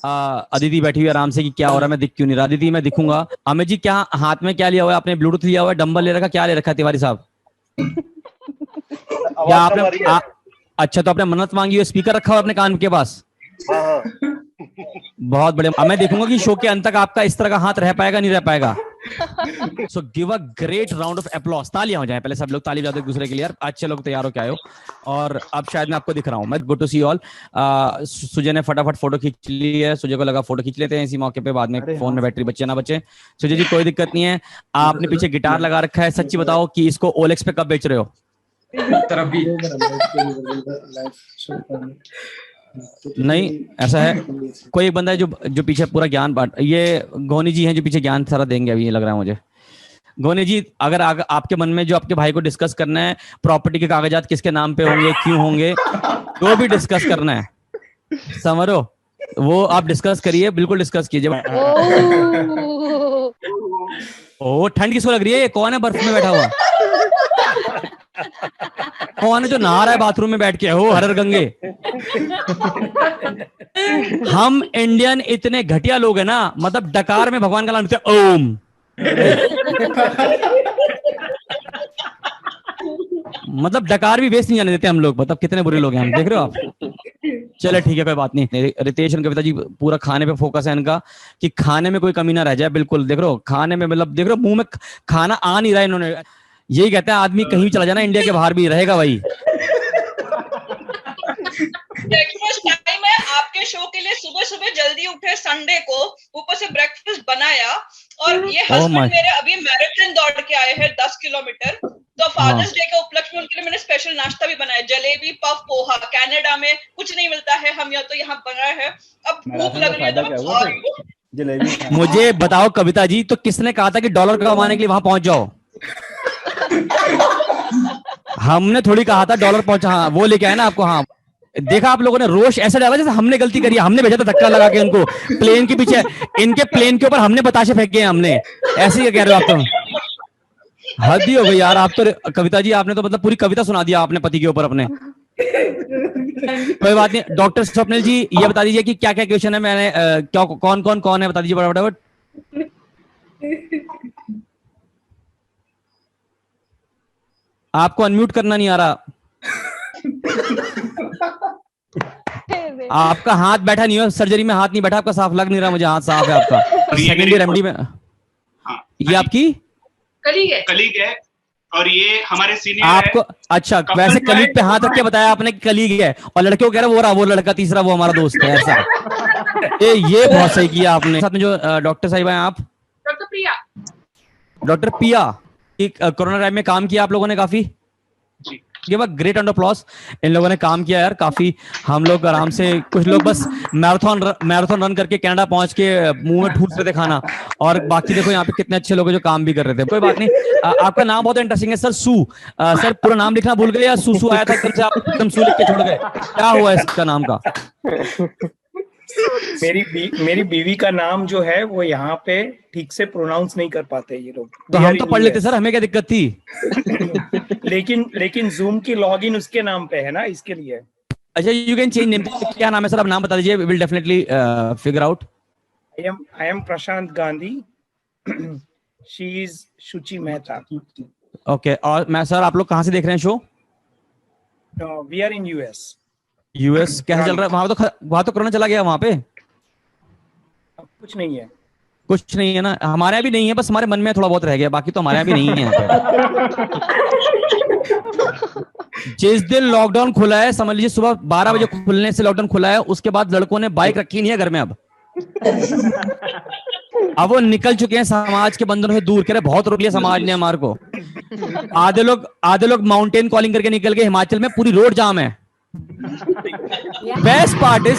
अदिति बैठी हुई आराम से कि क्या हो रहा है, मैं दिख क्यों नहीं रहा। अदिति मैं दिखूंगा। अमित जी क्या हाथ में क्या लिया हुआ है आपने? ब्लूटूथ लिया हुआ है, डंबल ले रखा, क्या ले रखा है तिवारी साहब? क्या आपने अच्छा तो आपने मन्नत मांगी हुई, स्पीकर रखा हुआ अपने कान के पास? बहुत बढ़िया। मैं देखूंगा कि शो के अंत तक आपका इस तरह का हाथ रह पाएगा नहीं रह पाएगा। So give a great round of applause. तालियां हो जाए पहले, सब लोग ताली बजाते एक दूसरे के लिए। अच्छे लोग तैयार हो के आए हो। और अब शायद मैं आपको दिख रहा हूं। मैं good to see all. Sujay ने फटाफट फोटो खींच ली है। सुजय को लगा फोटो खींच लेते हैं इसी मौके पे, बाद में फोन में बैटरी बचे ना बचे। सुजय जी कोई दिक्कत नहीं है। आपने पीछे गिटार लगा रखा है, सच्ची बताओ कि इसको ओलेक्स पे कब बेच रहे हो? नहीं ऐसा है, कोई एक बंदा है जो पीछे पूरा ज्ञान बांट, ये गोनी जी हैं जो पीछे ज्ञान सारा देंगे अभी, ये लग रहा है मुझे। गोनी जी अगर आपके मन में जो आपके भाई को डिस्कस करना है, प्रॉपर्टी के कागजात किसके नाम पे होंगे, क्यों होंगे, जो भी डिस्कस करना है समरो, वो आप डिस्कस करिए, बिल्कुल डिस्कस कीजिए। ओ ठंड किसको लग रही है? कौन है बर्फ में बैठा हुआ? कौन है जो नहा रहा है बाथरूम में बैठ के? हो हर गंगे। हम इंडियन इतने घटिया लोग हैं ना, मतलब डकार में भगवान का नाम लेते हैं, ओम। मतलब डकार भी वेस्ट नहीं जाने देते हम लोग, मतलब कितने बुरे लोग हैं हम, देख रहे हो आप। चलो ठीक है कोई बात नहीं। रितेश और कविता जी पूरा खाने पे फोकस है इनका, कि खाने में कोई कमी ना रह जाए। बिल्कुल देख रहे हो खाने में, मतलब देख रहे हो मुंह में खाना आ नहीं रहा है इन्होंने। यही कहते हैं आदमी कहीं भी चला जाना, इंडिया के बाहर भी रहेगा भाई। ब्रेकफास्ट टाइम है आपके शो के लिए, सुबह सुबह जल्दी उठे संडे को, ऊपर से ब्रेकफास्ट बनाया। और ये हस्बैंड मेरे अभी मैराथन दौड़ के आए हैं 10 किलोमीटर, तो फादर्स डे के उपलक्ष्य में उनके लिए मैंने स्पेशल नाश्ता भी बनाया, जलेबी पफ पोहा। कनाडा में कुछ नहीं मिलता है, हम यहाँ तो यहाँ बनाए हैं। अब भूख लग रही है तो मैं खा रही हूँ जलेबी। मुझे बताओ कविता जी, तो किसने कहा था कि डॉलर कमाने के लिए वहां पहुंच जाओ? हमने थोड़ी कहा था डॉलर पहुंचा। हाँ वो लेके आए ना आपको। हाँ देखा आप लोगों ने रोष ऐसा डाला जैसे हमने गलती करी है, हमने भेजा था धक्का लगा के उनको प्लेन के पीछे, इनके प्लेन के ऊपर हमने बताशे फेंके हैं हमने। ऐसे ही कह रहे हो आप तो? हद ही हो गई यार आप तो। कविता जी आपने तो मतलब पूरी कविता सुना दिया आपने पति के ऊपर अपने। कोई बात नहीं। डॉक्टर स्वप्निल जी ये बता दीजिए कि क्या क्या क्वेश्चन है, मैंने क्या कौन है बता दीजिए फटाफट। आपको अनम्यूट करना नहीं आ रहा। आपका हाथ बैठा नहीं हो, सर्जरी में हाथ नहीं बैठा आपका, साफ लग नहीं रहा मुझे हाथ साफ है आपका। सेकेंड ईयर एमडी में। ये आपकी कलीग है और ये हमारे सीनियर आपको है। अच्छा वैसे कलीग पे हाथ रख के बताया आपने कि कलीग है, और लड़के को कह रहा वो लड़का तीसरा वो हमारा दोस्त है, ऐसा। ये बहुत सही किया आपने। साथ में जो डॉक्टर साहिबा हैं आप? Doctor Priya. Doctor Priya, corona time में काम किया आप लोगों ने काफी। Give a great round of applause. इन लोगों ने काम किया यार काफी। हम लोग आराम से, कुछ लोग बस मैराथन रन करके कनाडा पहुंच के मुंह में ठूस रहे थे खाना, और बाकी देखो यहाँ पे कितने अच्छे लोग हैं जो काम भी कर रहे थे। कोई बात नहीं। आपका नाम बहुत इंटरेस्टिंग है सर, सू। सर पूरा नाम लिखना भूल गए या सू आया था एकदम से, आप एकदम सू लिख के छोड़ गए, क्या हुआ इसका नाम का? मेरी बीवी का नाम जो है वो यहाँ पे ठीक से प्रोनाउंस नहीं कर पाते ये लोग। तो हम तो पढ़ लेते सर, हमें क्या दिक्कत थी? लेकिन जूम की लॉगिन उसके नाम पे है ना, इसके लिए। अच्छा यू कैन चेंज नेम। क्या नाम है सर? आप नाम बता दीजिए, we will definitely figure out. I am Prashant Gandhi. She is Shuchi Mehta. Okay. और मैं सर, आप लोग कहाँ से देख रहे हैं show? We are in US. US कैसे चल रहा है? वहां तो कोरोना चला गया वहां पे? कुछ नहीं है। कुछ नहीं है ना, हमारे यहाँ भी नहीं है, बस हमारे मन में थोड़ा बहुत रह गया, बाकी तो हमारे यहाँ भी नहीं है यहाँ पे। जिस दिन लॉकडाउन खुला है, समझ लीजिए सुबह 12 बजे खुलने से लॉकडाउन खुला है, उसके बाद लड़कों ने बाइक रखी नहीं है घर में। अब वो निकल चुके हैं समाज के बंधनों से दूर। कह रहे बहुत रोक लिया समाज ने हमारे को। आधे लोग माउंटेन कॉलिंग करके निकल गए हिमाचल में, पूरी रोड जाम है। बेस्ट पार्ट इज,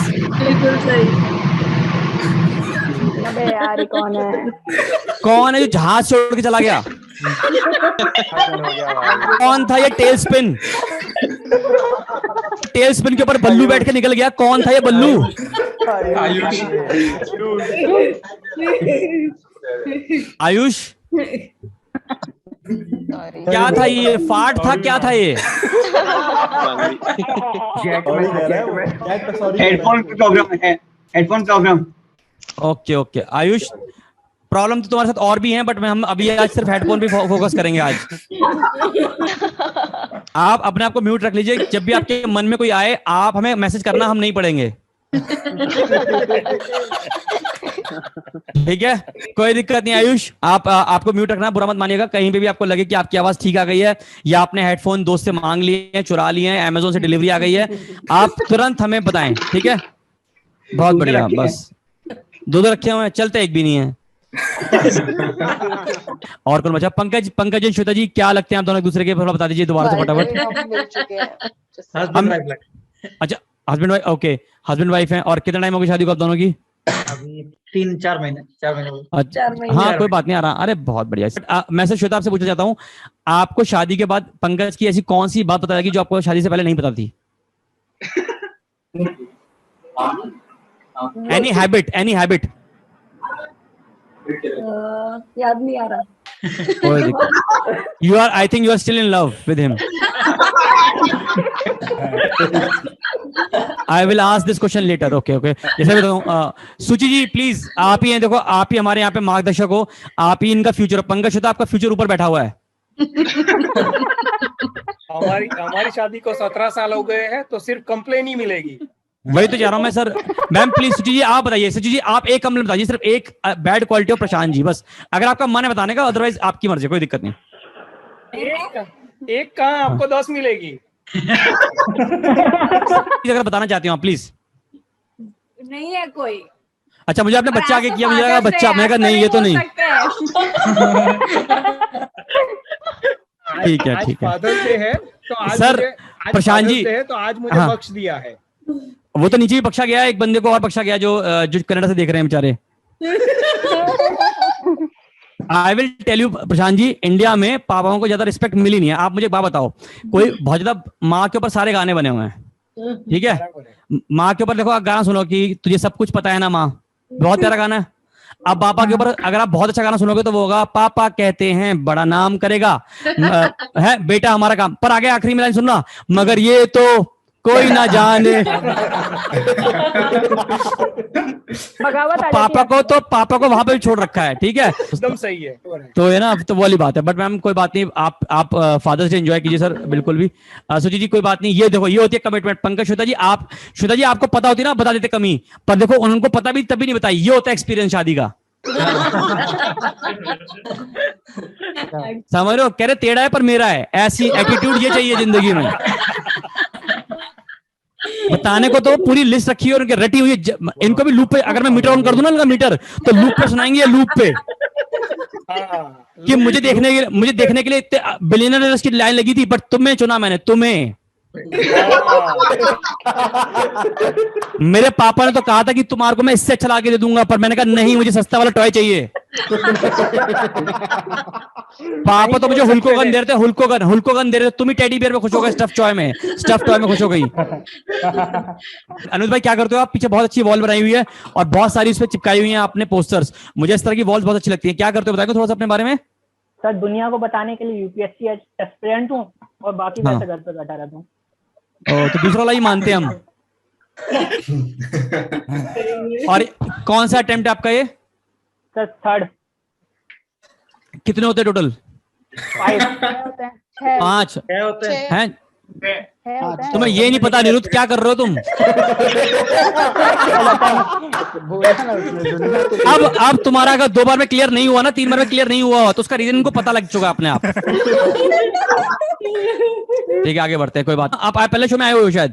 अबे यार कौन है जो जहाज छोड़ के चला गया? कौन था ये टेल स्पिन? टेल स्पिन के ऊपर बल्लू बैठ के निकल गया, कौन था ये बल्लू? आयुष। क्या था ये? फाट था? क्या था ये? हेडफोन पे प्रॉब्लम है। Headphone problem. Okay okay Ayush, problem तो तुम्हारे साथ और भी हैं, बट हम अभी आज सिर्फ हेडफोन पे फोकस करेंगे आज। आप अपने आप को म्यूट रख लीजिए, जब भी आपके मन में कोई आए आप हमें मैसेज करना, हम नहीं पढ़ेंगे। ठीक है, कोई दिक्कत नहीं। आयुष आपको म्यूट रखना, बुरा मत मानिएगा। कहीं पे भी आपको लगे कि आपकी आवाज ठीक आ गई है या आपने हेडफोन दोस्त से मांग लिए हैं, चुरा लिए हैं, अमेज़न से डिलीवरी आ गई है, आप तुरंत हमें बताएं। ठीक है, बहुत बढ़िया। बस दो रखे हुए हैं, चलते एक भी नहीं है। और कौन बचा? पंकज एंड श्वेता जी, क्या लगते हैं आप दोनों एक दूसरे के? थोड़ा बता दीजिए दोबारा से फटाफट। अच्छा, husband wife. Okay, husband wife हैं। और कितना टाइम हो गया शादी को आप दोनों की? अभी 4 महीने। अच्छा, हाँ कोई बात नहीं आ रहा। अरे बहुत बढ़िया। मैं से श्वेता आपसे पूछना चाहता हूँ, आपको शादी के बाद पंकज की ऐसी कौन सी बात पता लगी जो आपको शादी से पहले नहीं पता थी? Any habit? याद नहीं आ रहा। I think you are still in love with him. I will ask this question later. Okay. जैसे भी बताऊं, सुची जी प्लीज, आप ही हैं, देखो आप ही हमारे यहाँ पे मार्गदर्शक हो, आप ही इनका फ्यूचर। पंकज श्वेता, आपका फ्यूचर ऊपर बैठा हुआ है। हमारी शादी को 17 साल हो गए हैं, तो सिर्फ कंप्लेन ही मिलेगी। वही तो जा रहा हूं मैं सर। मैम प्लीज सुची जी आप बताइए। सुची जी आप एक कंप्लेंट बताइए, सिर्फ एक bad quality of Prashant ji, बस अगर आपका मन है बताने का, अदरवाइज आपकी मर्जी, कोई दिक्कत नहीं। एक कहाँ आपको 10 मिलेगी। अगर बताना चाहती हूँ आप प्लीज। नहीं है कोई। अच्छा, मुझे आपने बच्चा आगे किया, मुझे लगा बच्चा, मैं कहा नहीं ये तो नहीं। ठीक है फादर्स डे है तो आज सर, प्रशांत जी है तो आज मुझे बख्श दिया है। वो तो नीचे भी बख्शा गया है, एक बंदे को और बख्शा गया जो कनाडा से देख रहे हैं बेचारे। I will tell you Prashant ji, India में पापाओं को ज्यादा रिस्पेक्ट मिली नहीं है। आप मुझे एक बात बताओ, कोई बहुत ज्यादा माँ के ऊपर सारे गाने बने हुए हैं, ठीक है? माँ के ऊपर देखो, आप गाना सुनो कि तुझे सब कुछ पता है ना माँ, बहुत प्यारा गाना है। अब पापा के ऊपर अगर आप बहुत अच्छा गाना सुनोगे तो वो होगा, पापा कहते हैं बड़ा नाम करेगा, है बेटा हमारा काम। पर आगे आखिरी में लाइन सुनना, मगर ये तो कोई ना जाने। पापा को वहां पे भी छोड़ रखा है, ठीक है? एकदम सही है। तो है ना, तो वो वाली बात है। बट मैम कोई बात नहीं, आप फादर्स डे एंजॉय कीजिए सर, बिल्कुल भी। सुची जी कोई बात नहीं, ये देखो ये होती है कमिटमेंट। पंकज श्वेता जी आपको पता होती ना, बता देते कमी, पर देखो उनको पता भी तभी नहीं बताई। ये होता है एक्सपीरियंस शादी का। समझ रहे हो? कह रहे टेढ़ा है पर मेरा है, ऐसी एटीट्यूड ये चाहिए जिंदगी में। बताने को तो पूरी लिस्ट रखी है और रटी हुई है। इनको भी लूप पे, अगर मैं मीटर ऑन कर दूं ना इनका मीटर, तो लूप पे सुनाएंगे, लूप पे। कि मुझे देखने के लिए इतने बिलियनर्स की लाइन लगी थी, बट तुम्हें चुना मैंने, तुम्हें। मेरे पापा ने तो कहा था कि तुम्हारे को मैं इससे अच्छा ला के दे दूंगा, पर मैंने कहा नहीं, मुझे सस्ता वाला टॉय चाहिए। पापा तो मुझे हुल्कोगन दे रहे थे, हुल्कोगन दे रहे थे। तुम ही टेडी बियर में खुश हो गए, स्टफ टॉय में खुश हो गई। अनुज भाई क्या करते हो आप? पीछे बहुत अच्छी वॉल बनाई हुई है और बहुत सारी उस पर चिपकाई हुई है आपने पोस्टर्स। मुझे इस तरह की वॉल्स बहुत अच्छी लगती है। क्या करते हो बताएंगे थोड़ा सा अपने बारे में? सर दुनिया को बताने के लिए यूपीएससी एस्पिरेंट हूँ और बाकी वैसे घर पे बैठा रहता हूँ। तो दूसरा वाला ही मानते हैं हम। और कौन सा अटेम्प्ट आपका ये? Sir third. कितने होते हैं टोटल? 5 हैं। तुम्हें ये नहीं पता निरुद्ध क्या कर रहे हो तुम? अब तुम्हारा अगर 2 बार में क्लियर नहीं हुआ ना, 3 बार में क्लियर नहीं हुआ तो उसका रीजन इनको पता लग चुका अपने आप। ठीक है आगे बढ़ते हैं, कोई बात। आप पहले शो में आए हुए हो शायद?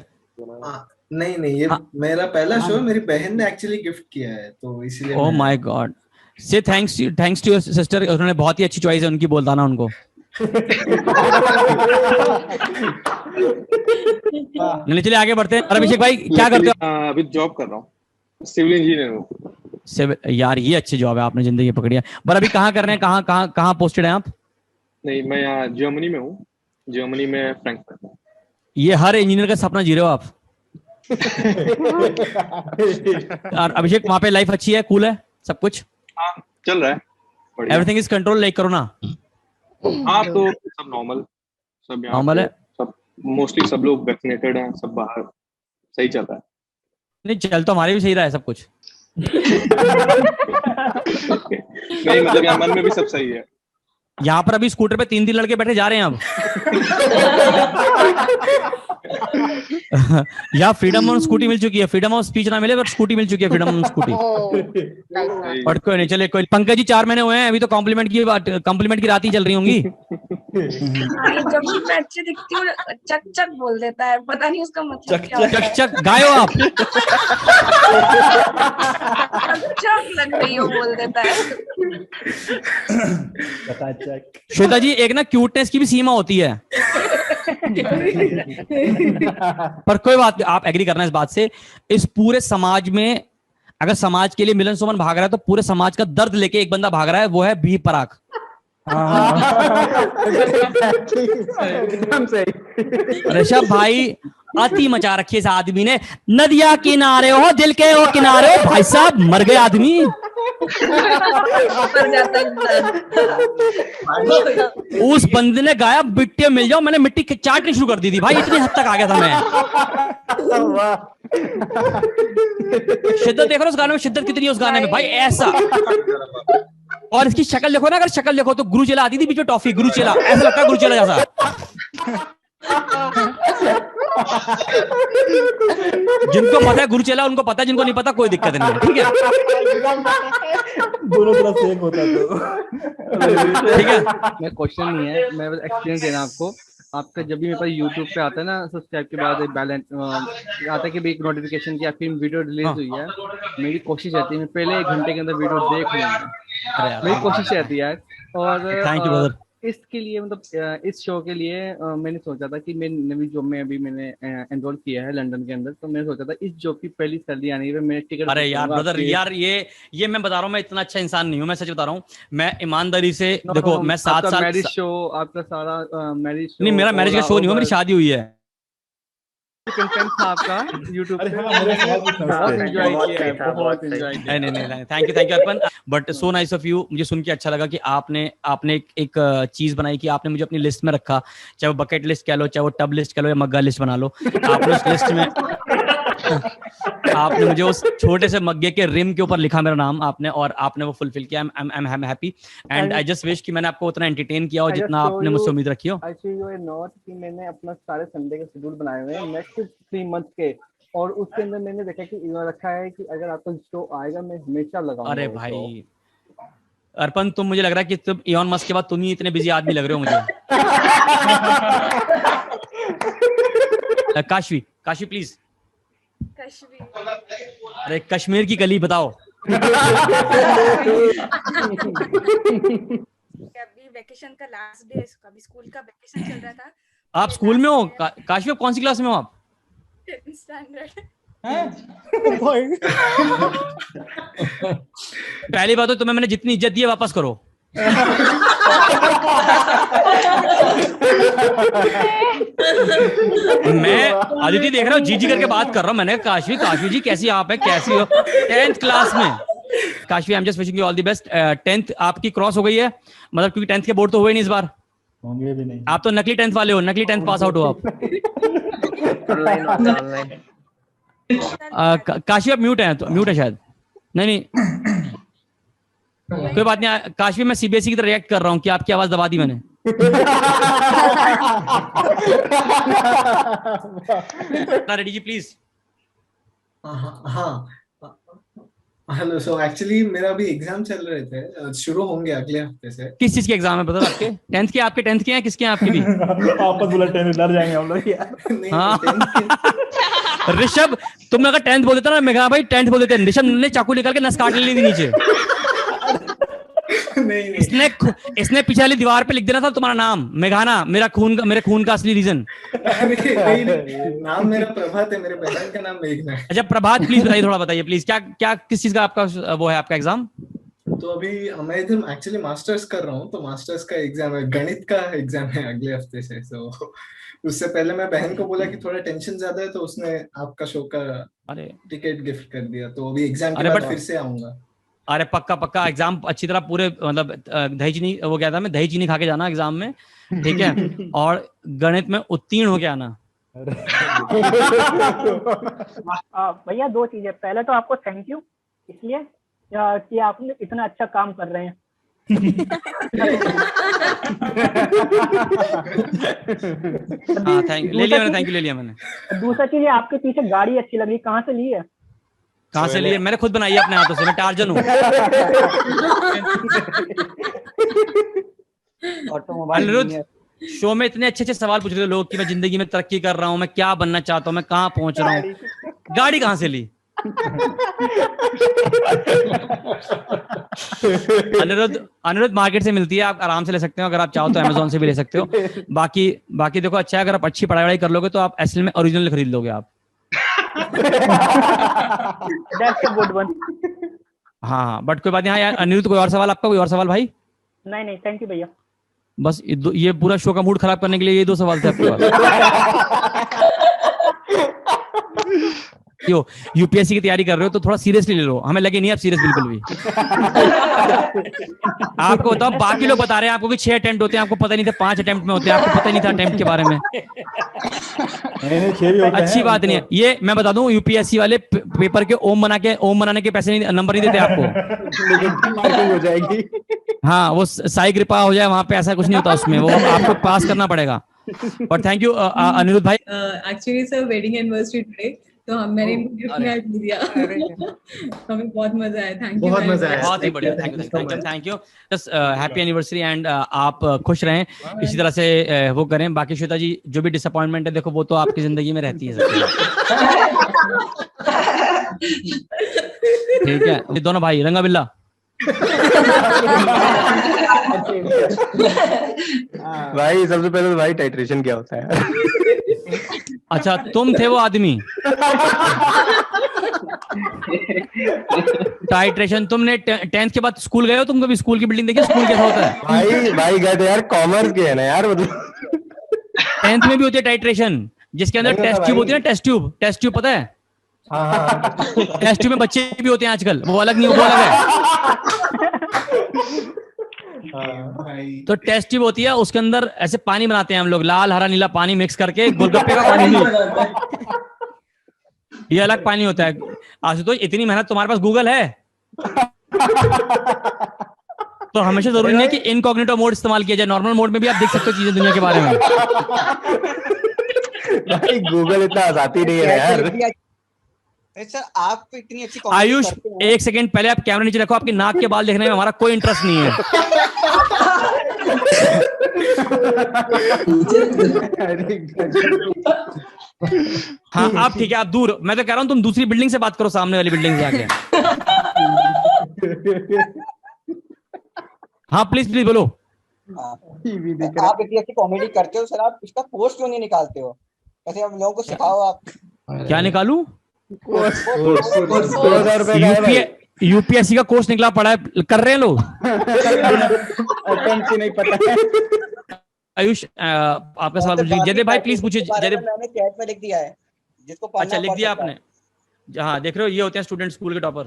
नहीं ये मेरा पहला शो, मेरी बहन ने एक्चुअली गिफ्ट किया है तो इसलिए। ओह माय गॉड, से थैंक्स टू योर सिस्टर, उन्होंने बहुत ही अच्छी चॉइस है उनकी, बोलता ना उनको। चलिए आगे बढ़ते हैं। अभिषेक भाई क्या करते हो? अभी जॉब कर रहा हूँ, सिविल इंजीनियर हूँ। यार ये अच्छी जॉब है, आपने जिंदगी पकड़ी है। पर अभी कहाँ कर रहे हैं, कहाँ पोस्टेड हैं आप? नहीं मैं यहाँ जर्मनी में हूँ, जर्मनी में फ्रैंकफर्ट। ये हर इंजीनियर का सपना जी रहे हो आप। और अभिषेक वहां पे लाइफ अच्छी है, कूल है सब कुछ? हाँ चल रहा है, एवरीथिंग इज कंट्रोल लाइक करो ना। हाँ तो सब नॉर्मल, सब नॉर्मल है, सब मोस्टली सब लोग वैक्सीनेटेड हैं, सब बाहर सही चल रहा है। नहीं चल तो हमारे भी सही रहा है सब कुछ। नहीं मतलब यहाँ मन में भी सब सही है। यहाँ पर अभी स्कूटर पे 3 लड़के बैठे जा रहे हैं अब। यहाँ फ्रीडम ऑन स्कूटी मिल चुकी है, फ्रीडम ऑफ स्पीच ना मिले बट स्कूटी मिल चुकी है, फ्रीडम ऑन स्कूटी। और कोई नहीं, चले कोई। पंकज जी 4 महीने हुए हैं अभी तो कॉम्प्लीमेंट की रात ही चल रही होंगी। जब भी मैं अच्छी दिखती हूँ चक चक बोल देता है, पता नहीं उसका मतलब क्या होता है। चक चक गायो आप। चक लग रही हो बोल देता है। श्वेता जी एक ना क्यूटनेस की भी सीमा होती है। पर कोई बात नहीं, आप एग्री करना इस बात से। इस पूरे समाज में अगर समाज के लिए मिलन सुमन भाग रहा है तो पूरे समाज का दर्द लेके एक बंदा भाग रहा है, वो है बी पराग। एकदम सही। ऋषभ भाई अति मचा रखी है इस आदमी ने। नदिया किनारे हो दिल के हो किनारे हो, भाई साहब मर गए आदमी। उस बंदे ने गाया मिट्टी मिल जाओ, मैंने मिट्टी चाटनी शुरू कर दी थी भाई, इतनी हद तक आ गया था मैं। शिद्दत देख रहे हो उस गाने में, शिद्दत कितनी है उस गाने में भाई, ऐसा। और इसकी शक्ल देखो ना, अगर शक्ल देखो तो गुरुचेला आती थी बीच में टॉफी, गुरुचेला ऐसा लगता है गुरुचेला जैसा। जिनको पता है गुरुचेला उनको पता है, जिनको नहीं पता कोई दिक्कत नहीं है, ठीक है। दोनों तरफ से एक होता तो ठीक है। मैं क्वेश्चन नहीं है, मैं बस एक्सपीरियंस देना आपको। आपका जब भी मेरे पास यूट्यूब पे आता है ना सब्सक्राइब के बाद बैलेंस आता है कि भाई एक नोटिफिकेशन की आपकी वीडियो रिलीज हुई है, मेरी कोशिश रहती है मैं पहले 1 घंटे के अंदर वीडियो देख लूँ, मेरी कोशिश रहती है यार। और थैंक यू ब्रदर। इसके लिए मतलब इस शो के लिए मैंने सोचा था कि मैं नवी जॉब में अभी मैंने एनरोल किया है लंदन के अंदर, तो मैंने सोचा था इस जॉब की पहली सैलरी आने की मैंने टिकट। अरे यार ब्रदर यार ये मैं बता रहा हूँ, मैं इतना अच्छा इंसान नहीं हूँ, मैं सच बता रहा हूँ। मैं ईमानदारी से देखो, मैं 7 साल मैरिज शो आपका सारा मैरिज शो नहीं, मेरा मैरिज का शो नहीं हुआ, मेरी शादी हुई है। कंटेंट था आपका YouTube पे, बहुत एंजॉय किया है, बहुत एंजॉय किया। नहीं thank you Arpan, but so nice of you. मुझे सुन के अच्छा लगा कि आपने एक चीज बनाई कि आपने मुझे अपनी लिस्ट में रखा, चाहे वो बकेट लिस्ट कह लो, चाहे वो टब लिस्ट कह लो, या मग्गा लिस्ट बना लो। आपने उस लिस्ट में आपने मुझे उस छोटे से मग्गे के रिम के ऊपर लिखा मेरा नाम आपने, और आपने वो फुलफिल किया। I am happy and I just wish कि मैंने आपको उतना एंटरटेन किया हो जितना आपने मुझसे उम्मीद रखी हो। I show U A note कि मैंने अपना सारे संडे के शेड्यूल बनाए हुए हैं नेक्स्ट 3 मंथ के, और उसके अंदर मैंने देखा कि रखा है कि अगर आपका शो आएगा मैं हमेशा लगाऊंगा। अरे भाई अर्पण, तुम मुझे लग रहा है कि तुम इलॉन मस्क के बाद तुम ही इतने बिजी आदमी लग रहे हो मुझे। काशवी प्लीज। अरे कश्मीर की कली बताओ। अभी वेकेशन का लास्ट डे, अभी स्कूल का वेकेशन चल रहा था। आप स्कूल में हो काशवी? आप कौन सी क्लास में हो आप? 10th standard. पहली बात तो तुम्हें मैंने जितनी इज्जत दी है वापस करो। मैं आदित्य देख रहा हूँ जी करके बात कर रहा हूँ। मैंने काशवी जी कैसी आप है, कैसी हो? 10th क्लास में। काशवी आई am just wishing you all the best. 10th आपकी क्रॉस हो गई है, मतलब क्योंकि 10th के बोर्ड तो हुए नहीं इस बार। होंगे भी नहीं। आप तो नकली 10th वाले हो, नकली 10th पास आउट हो आप। काशवी आप म्यूट है, तो म्यूट है शायद। नहीं कोई बात नहीं काशवी, मैं सीबीएसई की तरह रिएक्ट कर रहा हूँ कि आपकी आवाज दबा दी मैंने। Ready ji please. हाँ हेलो। सो एक्चुअली मेरा अभी एग्जाम चल रहे थे, शुरू होंगे अगले हफ्ते से। किस चीज के एग्जाम है पता आपके? 10th के? आपके 10th के हैं? किसके हैं आपके भी? आपस बुला 10th डर जाएंगे हम लोग यार। हाँ ऋषभ, तुमने अगर 10th बोल देता ना, मैं कहा भाई 10th बोल देते। ऋषभ ने चाकू निकाल के नस काट ली थी नीचे। नहीं। इसने पीछे वाली दीवार पे लिख देना था तुम्हारा नाम, मेघाना, मेरे खून का असली रीजन। नहीं, नाम मेरा प्रभात है, मेरे बहन का नाम मेघना है। अच्छा प्रभात, प्लीज बताइए, थोड़ा बताइए प्लीज, क्या किस चीज का आपका वो है आपका एग्जाम? तो अभी मैं इधर एक्चुअली मास्टर्स कर रहा हूँ, तो मास्टर्स का एग्जाम है, गणित का एग्जाम है अगले हफ्ते से। तो उससे पहले मैं बहन को बोला कि थोड़ा टेंशन ज्यादा है, तो उसने आपका शो का टिकट गिफ्ट कर दिया। तो अभी एग्जाम के बाद फिर से आऊंगा। अरे पक्का एग्जाम अच्छी तरह पूरे, मतलब दही चीनी, वो क्या था, मैं दही चीनी खा के जाना एग्जाम में, ठीक है? और गणित में उत्तीर्ण हो के आना। भैया दो चीजें, पहले तो आपको थैंक यू इसलिए कि आपने इतना अच्छा काम कर रहे हैं। हाँ थैंक ले लिया मैंने, थैंक यू ले लिया मैंने। दूसरा चीज आपके पीछे गाड़ी अच्छी लग रही, कहाँ से ली है? कहाँ से लिए? मैंने खुद बनाई है अपने हाथों से, मैं टार्जन हूँ। अनिरुद्ध, शो में इतने अच्छे अच्छे सवाल पूछ रहे थे लोग कि मैं जिंदगी में तरक्की कर रहा हूँ, मैं क्या बनना चाहता हूँ, मैं कहाँ पहुंच रहा हूँ, गाड़ी कहाँ से ली? अनिरुद्ध मार्केट से मिलती है, आप आराम से ले सकते हो, अगर आप चाहो तो अमेज़न से भी ले सकते हो। बाकी देखो अच्छा है, अगर आप अच्छी पढ़ाई कर लोगे तो आप असल में ओरिजिनल खरीद लोगे आप। That's a good one. हाँ बट कोई बात नहीं। हाँ यार अनिरुद्ध, कोई और सवाल आपका? कोई और सवाल भाई? नहीं थैंक यू भैया। बस ये पूरा शो का मूड खराब करने के लिए ये दो सवाल थे आपके पास। क्यों यूपीएससी की तैयारी कर रहे हो तो थोड़ा सीरियसली ले लो, हमें लगे नहीं आप सीरियस बिल्कुल भी। आपको बताओ, बाकी लोग बता रहे हैं आपको कि 6 अटेम्प्ट होते हैं, आपको पता नहीं था 5 अटेम्प्ट में होते हैं, आपको पता नहीं था अटेम्प्ट के बारे में। अच्छी बात नहीं है ये, मैं बता दूं यूपीएससी वाले पेपर के ओम बनाने के पैसे नहीं, नंबर नहीं देते आपको। मार्किंग हो जाएगी। हाँ वो साई कृपा हो जाए वहां पे, ऐसा कुछ नहीं होता उसमें, वो आपको पास करना पड़ेगा। बट थैंक यू अनिरुद्ध भाई। Actually sir wedding anniversary today, तो मैंने इनको गिफ्ट में दिया। हमें बहुत मजा आया, थैंक यू। बहुत मजा आया, बहुत ही बढ़िया, thank you. Just happy anniversary and आप खुश रहें, इसी तरह से वो करें। बाकी श्वेता जी जो भी डिसअपॉइंटमेंट है देखो वो तो आपकी जिंदगी में रहती है। ठीक है ये दोनों भाई रंगा बिल्ला। भाई सबसे पहले तो भाई टाइट्रेशन क्या होता है? अच्छा तुम थे वो आदमी। टाइट्रेशन, तुमने 10th के बाद स्कूल गए हो? तुम कभी स्कूल की बिल्डिंग देखी? स्कूल कैसा होता है? भाई गए थे यार, कॉमर्स के है ना यार, मतलब 10th में भी होती है टाइट्रेशन, जिसके अंदर टेस्ट ट्यूब होती है ना, टेस्ट ट्यूब पता है? टेस्ट ट्यूब में बच्चे भी होते हैं आजकल, वो अलग नहीं, वो अलग है। तो टेस्ट ट्यूब होती है, उसके अंदर ऐसे पानी बनाते हैं हम लोग, लाल हरा नीला पानी मिक्स करके, गोलगप्पे का पानी नहीं, ये अलग पानी होता है। आशुतोष इतनी मेहनत तुम्हारे पास गूगल है तो हमेशा जरूरी नहीं है कि इनकॉग्निटो मोड इस्तेमाल किया जाए, नॉर्मल मोड में भी आप देख सकते हो चीजें दुनिया के बारे में। भाई गूगल इतना आजादी नहीं है यार। सर आप इतनी अच्छी आयुष एक सेकंड पहले आप कैमरा नीचे रखो, आपकी नाक के बाल देखने में हमारा कोई इंटरेस्ट नहीं है। हाँ आप ठीक है, आप दूर, मैं तो कह रहा हूँ तुम दूसरी बिल्डिंग से बात करो, सामने वाली बिल्डिंग से जाके। हाँ प्लीज बोलो। आप इतनी अच्छी कॉमेडी करते हो सर, आप इसका कोर्स क्यों नहीं निकालते हो? ऐसे हम लोगों को सिखाओ। आप क्या निकालूं? यूपीएससी का कोर्स निकला पड़ा है, कर रहे हैं लोग। नहीं पता। आयुष आपका सवाल पूछिए। जयदेव भाई प्लीज पूछिए। जयदेव मैंने चैट में लिख दिया है, जिसको पढ़ना अच्छा लिख दिया आपने? हाँ देख रहे हो, ये होते हैं स्टूडेंट स्कूल के टॉपर।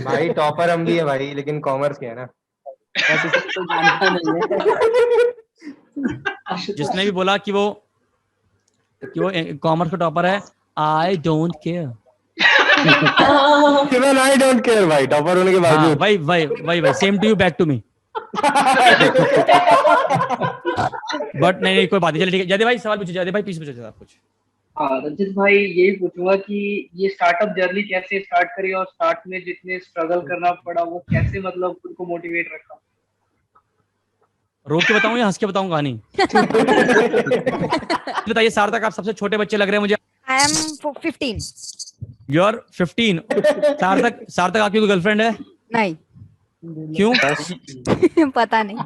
भाई टॉपर हम भी है भाई, लेकिन कॉमर्स के है ना। जिसने भी बोला कि वो कॉमर्स का टॉपर है, I don't care. I don't care भाई, टॉपर होने के बावजूद। भाई same to you, back to me. But नहीं कोई बात नहीं, चलिए ठीक है। जयदेव भाई सवाल पूछिए। जयदेव भाई प्लीज पूछिए आप कुछ। रंजित भाई यही पूछूंगा कि ये स्टार्टअप जर्नी कैसे स्टार्ट करी, और स्टार्ट में जितने स्ट्रगल करना पड़ा वो कैसे मतलब खुद को मोटिवेट रखा? रो के बताऊं या हंस के बताऊं कहानी? बताइए सार्थक, आप सबसे छोटे बच्चे लग रहे हैं मुझे। I am 15. You are 15. सार्थक आपकी कोई गर्लफ्रेंड है? नहीं। क्यों? पता नहीं।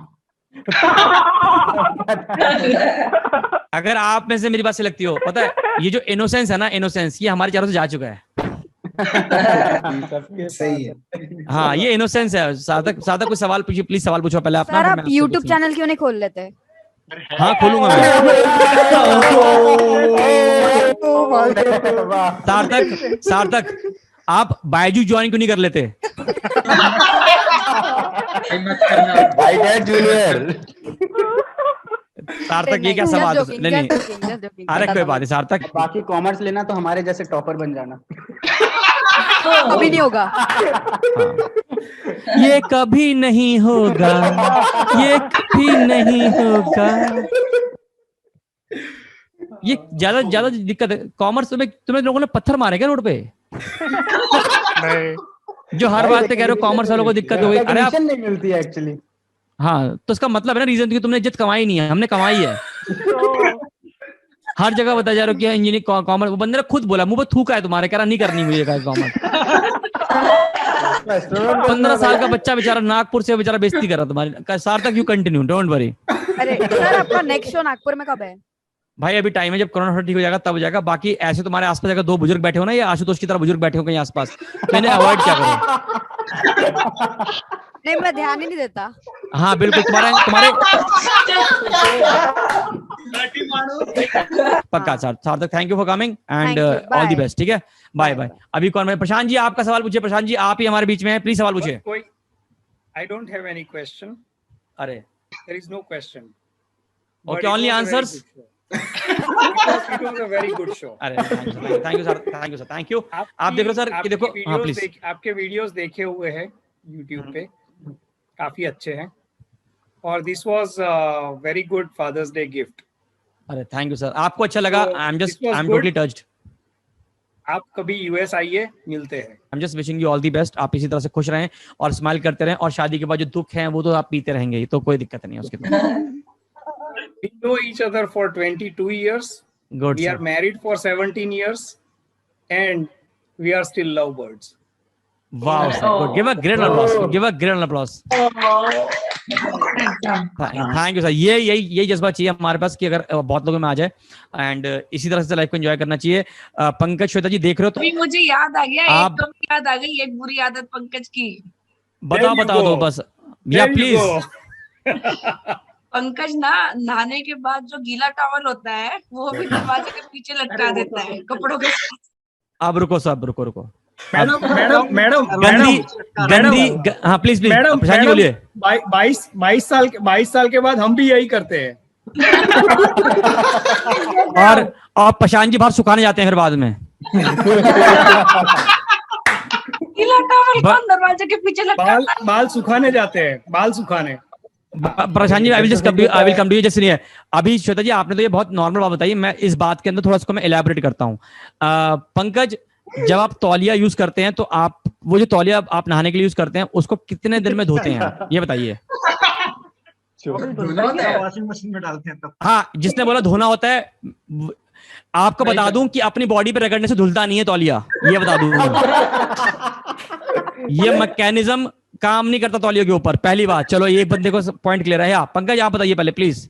अगर आप में से मेरी बात से लगती हो, पता है ये जो इनोसेंस है ना, इनोसेंस ये हमारे चारों से जा चुका है। सही है। हाँ ये इनोसेंस है। सार्थक कुछ सवाल पूछिए प्लीज, सवाल पूछो पहले अपना। सर आप YouTube चैनल क्यों नहीं खोल लेते? हाँ खोलूंगा मैं। सार्थक आप बायजू ज्वाइन क्यों नहीं कर लेते? सार्थक ये क्या सवाल? नहीं अरे कोई बात नहीं सार्थक। बाकी कॉमर्स लेना तो हमारे जैसे टॉपर बन जाना। कभी नहीं होगा। ये कभी नहीं होगा, ये कभी नहीं होगा। ये ज्यादा दिक्कत है कॉमर्स में। तुम्हें लोगों ने पत्थर मारे क्या रोड पे? जो हर बात पे कह रहे हो कॉमर्स वालों को दिक्कत हो गई। अरे आप नहीं मिलती है एक्चुअली। हाँ तो इसका मतलब है ना रीजन कि तुमने इज्जत कमाई नहीं है, हमने कमाई है। हर जगह बताया जा रहा है कि इंजीनियरिंग कॉमर्स। वो बंदे ने खुद बोला, मुंह पे थूका है तुम्हारे, कह रहा नहीं करनी मुझे कॉमर्स। 15 साल का बच्चा बेचारा नागपुर से बेचारा बेइज्जती कर रहा तुम्हारी। सार्थक यू कंटिन्यू, डोंट वरी। अरे सर आपका नेक्स्ट शो नागपुर में कब है? भाई अभी टाइम है, जब कोरोना ठीक हो जाएगा तब हो जाएगा। बाकी ऐसे तुम्हारे आसपास अगर 2 बुजुर्ग बैठे हो ना, या आशुतोष की तरह बुजुर्ग बैठे हो कहीं आसपास, तो इन्हें अवॉइड क्या करो। नहीं मैं ध्यान ही नहीं देता। हाँ बिल्कुल तुम्हारे पक्का सर। सार्थक thank you for coming and all the best. ठीक है बाय बाय। अभी कौन है? प्रशांत जी आपका सवाल पूछिए। प्रशांत जी आप ही हमारे बीच में हैं, प्लीज सवाल पूछिए। I don't have any question. अरे there is no question. Okay only answers. It was a very good show. अरे thank you sir, thank you sir, thank you. आप देख लो सर कि देखो, हाँ प्लीज। आपके वीडियोस देखे हुए हैं YouTube पे, काफी अच्छे हैं और this was very good Father's Day gift. अरे थैंक यू सर, आपको अच्छा लगा? I am totally touched. आप कभी यूएस आइए, मिलते हैं। I am just wishing you all the best. आप इसी तरह से खुश रहें और स्माइल करते रहें, और शादी के बाद जो दुख है वो तो आप पीते रहेंगे, तो कोई दिक्कत नहीं है उसके। We know each other for 22 years. Good, we sir. are married for 17 years and we are still lovebirds. Wow, sir. Good. Give a great applause. Give a great applause. Thank you, sir. ये जज्बा चाहिए हमारे पास कि अगर बहुत लोगों में आ जाए, एंड इसी तरह से लाइफ को एंजॉय करना चाहिए। पंकज, श्वेता जी देख रहे हो तो? अभी मुझे याद आ गया, एक कम याद आ गई, एक बुरी आदत पंकज की। बता दो बस या प्लीज। पंकज ना नहाने के बाद जो गीला टॉवल होता है वो भी दरवाजे के पीछे लटका देता है कपड़ों के साथ। अब रुको सब, रुको। मैडम हाँ प्लीज मैडम बोलिए। 22 साल के बाद हम भी यही करते हैं। और प्रशांत जी बाहर सुखाने जाते हैं फिर बाद में। गीला टॉवल कौन दरवाजे के पीछे लटका? बाल सुखाने जाते हैं, बाल सुखाने। Prashant ji I will come to you. जैसे नहीं है अभी श्वेता जी, आपने तो ये बहुत नॉर्मल बात बताई, मैं इस बात के अंदर थोड़ा इसको मैं इलैबोरेट करता हूँ। पंकज, जब आप तौलिया यूज करते हैं तो आप वो जो तौलिया आप नहाने के लिए यूज करते हैं उसको कितने दिन में धोते हैं, ये बताइए। वॉशिंग मशीन में डालते हैं तब। हाँ, जिसने बोला धोना होता है, आपको बता दूं कि अपनी बॉडी पे रगड़ने से धुलता नहीं है तौलिया, ये बता दूं। ये मैकेनिज्म काम नहीं करता तौलियों के ऊपर, पहली बात। चलो ये बंदे को पॉइंट क्लियर है। आप पंकज आप बताइए पहले प्लीज।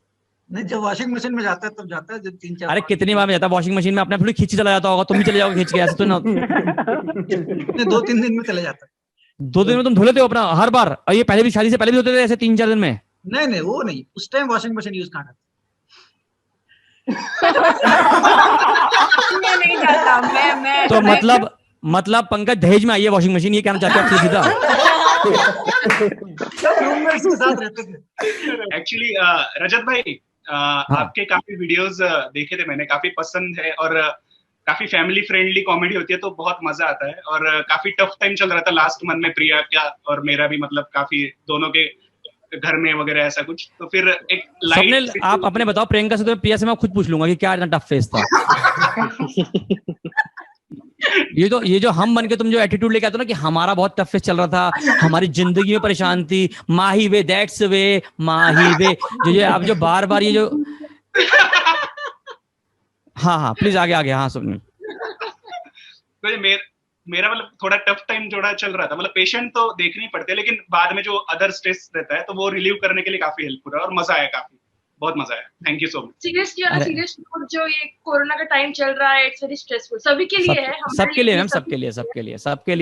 नहीं, जब वॉशिंग मशीन में जाता है तब जाता है, जब 3-4। अरे कितनी बार में जाता है वॉशिंग मशीन में? अपने थोड़ी खींच चला जाता होगा, तुम भी चले जाओगे खींच के, ऐसे तो ना। 2-3 दिन में चले जाता है। 2 दिन में तुम धो लेते हो अपना हर बार? और ये पहले भी शादी से पहले भी होते थे ऐसे 3-4 दिन में? नहीं वो नहीं, उस टाइम वॉशिंग मशीन यूज करना। नहीं जाता मैं तो मतलब पंकज दहेज में आई है वॉशिंग मशीन, ये कहना चाहते हो सीधा? एक्चुअली रजत भाई, आपके काफी वीडियोस देखे थे मैंने, काफी पसंद है और काफी फैमिली फ्रेंडली कॉमेडी होती है, तो बहुत मजा आता है। और काफी टफ टाइम चल रहा था लास्ट मंथ में प्रिया का और मेरा भी, मतलब काफी दोनों के घर में वगैरह ऐसा कुछ। तो फिर एक लाइट, आप अपने बताओ प्रियंका से, तो प्रिया से मैं खुद पूछ लूंगा कि क्या इतना टफ फेस था। ये जो हम बन के तुम जो एटीट्यूड लेके आते हो ना कि हमारा बहुत टफ फेस चल रहा था, हमारी जिंदगी में परेशान थी, माही वे दैट्स वे, माही वे, जो आप जो बार बार ये जो हाँ प्लीज आगे हाँ सुनिए। तो मेरा मतलब थोड़ा टफ टाइम जोड़ा चल रहा था, मतलब पेशेंट तो देखने ही पड़ते हैं, लेकिन बाद में जो अदर स्ट्रेस रहता है तो वो रिलीव करने के लिए काफी हेल्पफुल है और मजा आया, काफी बहुत मजा आया। Thank you so much. Seriously जो ये कोरोना का टाइम चल रहा है, इट्स वेरी स्ट्रेसफुल, सभी के लिए है, सबके लिए मैम, सबके लिए।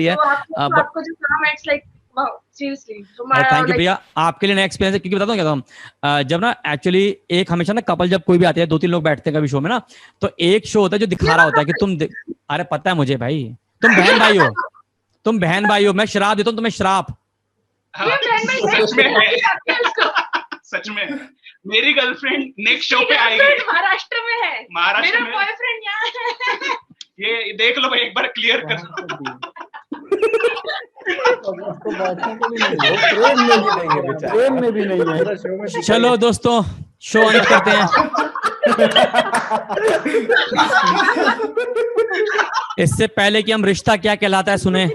आपको जो काम है it's like seriously. Thank you Priya, आपके लिए नया एक्सपीरियंस है। क्योंकि बताता हूँ क्या था, जब ना एक्चुअली एक हमेशा ना कपल जब कोई भी आते हैं, 2-3 लोग बैठते हैं कभी शो में ना, तो एक शो होता है जो दिखा रहा होता है कि तुम अरे पता है मुझे भाई, तुम बहन भाई हो, मैं श्राप देता हूँ तुम्हें, श्राप। सच में मेरी गर्लफ्रेंड नेक्स्ट शो पे आएगी। महाराष्ट्र में है, महाराष्ट्र मेरा में बॉयफ्रेंड यहाँ है। ये देख लो भाई, एक बार क्लियर कर। ट्रेन में भी नहीं है। चलो दोस्तों, शो अंत करते हैं। इससे पहले कि हम रिश्ता क्या कहलाता है सुने।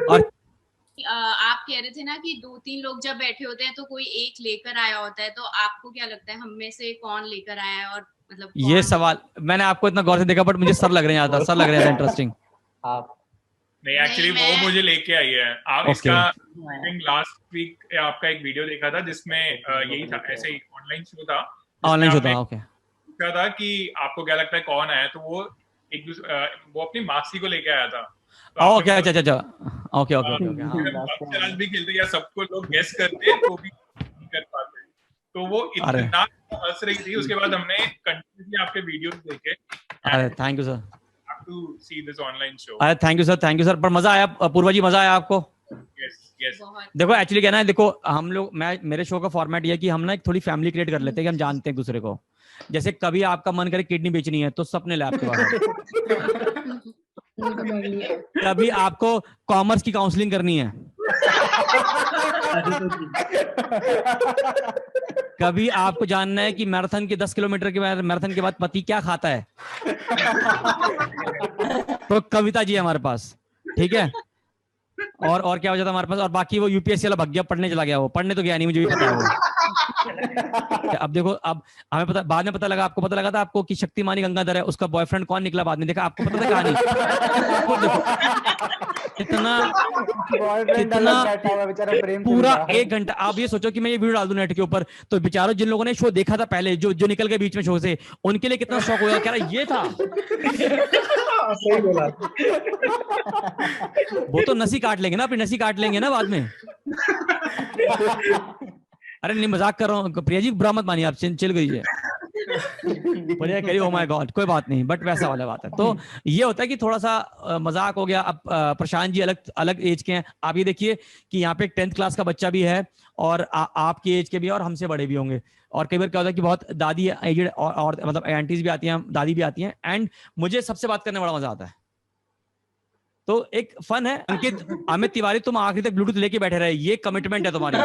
और आप कह रहे थे ना कि 2-3 लोग जब बैठे होते हैं तो कोई एक लेकर आया होता है, तो आपको क्या लगता है हम में से कौन लेकर आया है? और मतलब ये सवाल मैंने आपको इतना गौर से देखा, बट मुझे सर लग रहे हैं ज्यादा, सर लग रहे हैं इंटरेस्टिंग। आप नहीं, एक्चुअली वो मुझे लेके आई है। आप इसका लास्ट वीक आपका एक वीडियो देखा था जिसमें यही था, ऐसे ही ऑनलाइन शो था। ओके। पूछा था कि आपको क्या लगता है कौन आया, तो वो वो अपनी मासी को लेके आया था। ओके, अच्छा, ओके। चैलेंज भी खेलते या सबको लोग गेस करते तो भी नहीं कर पाते, तो वो इतना हंस रही थी। उसके बाद हमने कंटिन्यूअसली आपके वीडियोस देखे। अरे thank you sir, to see this online show. अरे थैंक यू सर। पर मजा आया पूर्वा जी, मजा आया आपको? यस। देखो एक्चुअली क्या ना है, देखो हम लोग, मेरे शो का फॉर्मेट ये है कि हम ना एक थोड़ी फैमिली क्रिएट कर लेते हैं कि हम जानते हैं एक दूसरे को। जैसे कभी आपका मन करे किडनी बेचनी है तो सपने लैब के बाद, कभी आपको कॉमर्स की काउंसलिंग करनी है, कभी आपको जानना है कि मैराथन के 10 किलोमीटर के बाद, मैराथन के बाद पति क्या खाता है, तो कविता जी हमारे पास, ठीक है। और क्या हो जाता हमारे पास, और बाकी वो यूपीएससी वाला भाग गया, पढ़ने चला गया। वो पढ़ने तो गया नहीं, मुझे भी पता है वो। अब देखो, अब हमें पता, बाद में पता लगा, आपको पता लगा था आपको कि शक्तिमानी गंगाधर है, उसका बॉयफ्रेंड कौन निकला बाद में, देखा आपको पता था कहानी। कितना पूरा 1 घंटा। आप ये सोचो कि मैं ये वीडियो डाल दूं नेट के ऊपर, तो बेचारों जिन लोगों ने शो देखा था पहले, जो निकल गए बीच में शो से, उनके लिए कितना शौक होगा, कह रहा ये था। सही बोला। वो तो नसी काट लेंगे ना, अपनी नसी काट लेंगे ना बाद में। अरे नहीं, मजाक कर रहा हूँ प्रिया जी, बुरा मत मानिए आप, चिल करिए। बढ़िया करिए, ओ माय गॉड, कोई बात नहीं, बट वैसा वाला बात है। तो ये होता है कि थोड़ा सा मजाक हो गया। अब प्रशांत जी अलग एज के हैं। आप ये देखिए कि यहाँ पे एक 10th क्लास का बच्चा भी है, और आपकी एज के भी है, और हमसे बड़े भी होंगे। और कई बार क्या होता है कि बहुत दादी एजेड और मतलब आंटीज भी आती हैं, दादी भी आती हैं, एंड मुझे सबसे बात करने में बड़ा मजा आता है। तो एक फन है। अंकित, अमित तिवारी, तुम आखिरी तक ब्लूटूथ लेके बैठे रहे, ये कमिटमेंट है तुम्हारी।